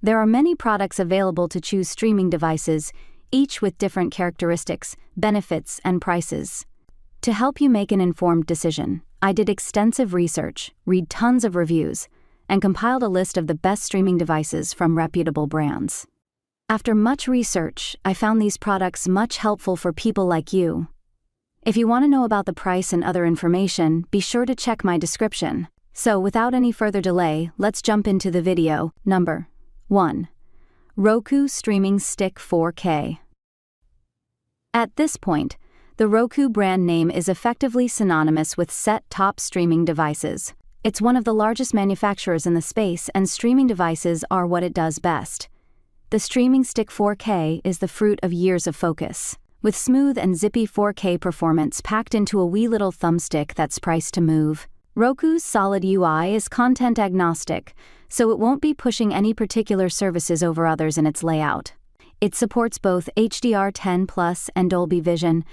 There are many products available to choose streaming devices, each with different characteristics, benefits, and prices. To help you make an informed decision, I did extensive research, read tons of reviews, and compiled a list of the best streaming devices from reputable brands. After much research, I found these products much helpful for people like you. If you want to know about the price and other information, be sure to check my description. So without any further delay, let's jump into the video. Number 1. Roku Streaming Stick 4K. At this point, the Roku brand name is effectively synonymous with set-top streaming devices. It's one of the largest manufacturers in the space, and streaming devices are what it does best. The Streaming Stick 4K is the fruit of years of focus, with smooth and zippy 4K performance packed into a wee little thumbstick that's priced to move. Roku's solid UI is content agnostic, so it won't be pushing any particular services over others in its layout. It supports both HDR10+ and Dolby Vision,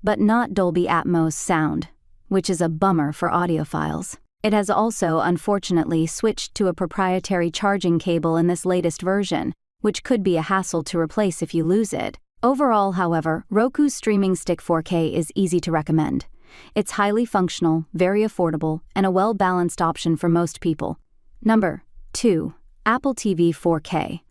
but not Dolby Atmos sound, which is a bummer for audiophiles. It has also, unfortunately, switched to a proprietary charging cable in this latest version, which could be a hassle to replace if you lose it. Overall, however, Roku's Streaming Stick 4K is easy to recommend. It's highly functional, very affordable, and a well-balanced option for most people. Number 2. Apple TV 4K.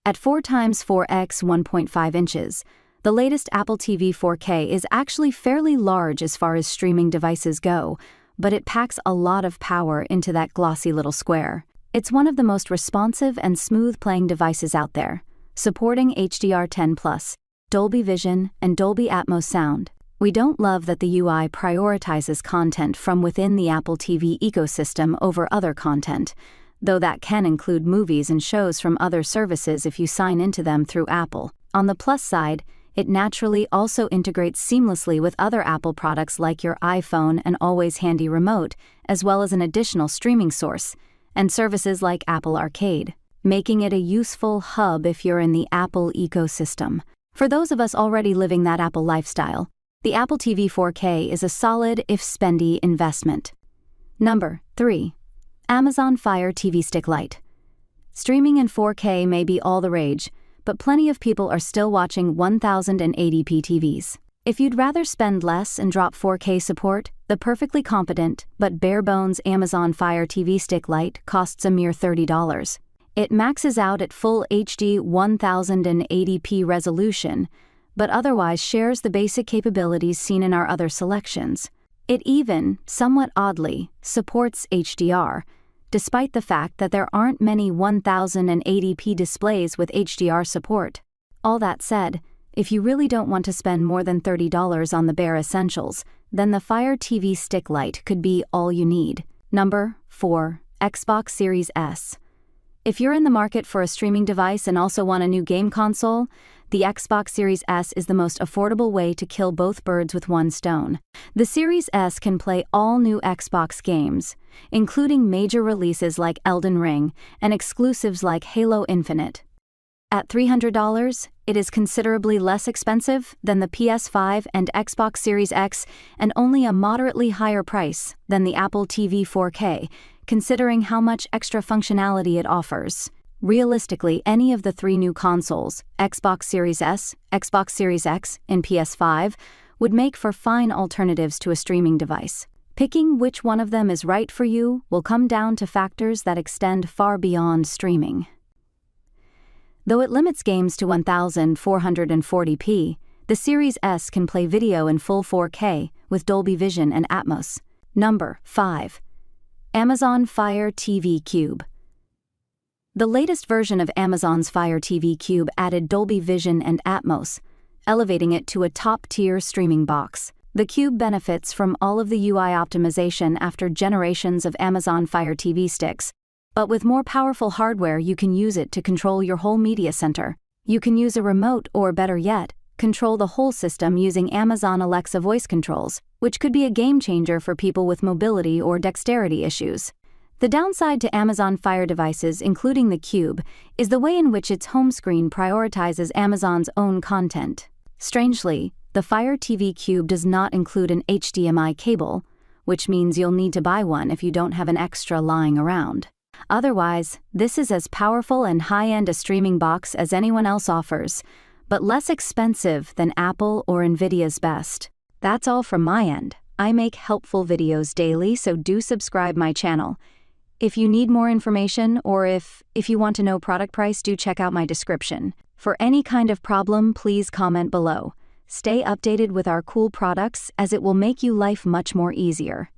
At 4x4x 1.5 inches, the latest Apple TV 4K is actually fairly large as far as streaming devices go, but it packs a lot of power into that glossy little square. It's one of the most responsive and smooth-playing devices out there, supporting HDR10+, Dolby Vision, and Dolby Atmos sound. We don't love that the UI prioritizes content from within the Apple TV ecosystem over other content, though that can include movies and shows from other services if you sign into them through Apple. On the plus side, it naturally also integrates seamlessly with other Apple products like your iPhone and always handy remote, as well as an additional streaming source, and services like Apple Arcade, making it a useful hub if you're in the Apple ecosystem. For those of us already living that Apple lifestyle, the Apple TV 4K is a solid, if spendy, investment. Number 3. Amazon Fire TV Stick Lite. Streaming in 4K may be all the rage, but plenty of people are still watching 1080p TVs. If you'd rather spend less and drop 4K support, the perfectly competent but bare-bones Amazon Fire TV Stick Lite costs a mere $30. It maxes out at full HD 1080p resolution, but otherwise shares the basic capabilities seen in our other selections. It even, somewhat oddly, supports HDR, despite the fact that there aren't many 1080p displays with HDR support. All that said, if you really don't want to spend more than $30 on the bare essentials, then the Fire TV Stick Lite could be all you need. Number 4. Xbox Series S. If you're in the market for a streaming device and also want a new game console, the Xbox Series S is the most affordable way to kill both birds with one stone. The Series S can play all new Xbox games, including major releases like Elden Ring and exclusives like Halo Infinite. At $300, it is considerably less expensive than the PS5 and Xbox Series X, and only a moderately higher price than the Apple TV 4K, considering how much extra functionality it offers. Realistically, any of the 3 new consoles, Xbox Series S, Xbox Series X, and PS5, would make for fine alternatives to a streaming device. Picking which one of them is right for you will come down to factors that extend far beyond streaming. Though it limits games to 1440p, the Series S can play video in full 4K with Dolby Vision and Atmos. Number 5. Amazon Fire TV Cube. The latest version of Amazon's Fire TV Cube added Dolby Vision and Atmos, elevating it to a top-tier streaming box. The Cube benefits from all of the UI optimization after generations of Amazon Fire TV sticks, but with more powerful hardware you can use it to control your whole media center. You can use a remote or, better yet, control the whole system using Amazon Alexa voice controls, which could be a game-changer for people with mobility or dexterity issues. The downside to Amazon Fire devices, including the Cube, is the way in which its home screen prioritizes Amazon's own content. Strangely, the Fire TV Cube does not include an HDMI cable, which means you'll need to buy one if you don't have an extra lying around. Otherwise, this is as powerful and high-end a streaming box as anyone else offers, but less expensive than Apple or Nvidia's best. That's all from my end. I make helpful videos daily, so do subscribe my channel. If you need more information or if you want to know product price, do check out my description. For any kind of problem, please comment below. Stay updated with our cool products as it will make you life much more easier.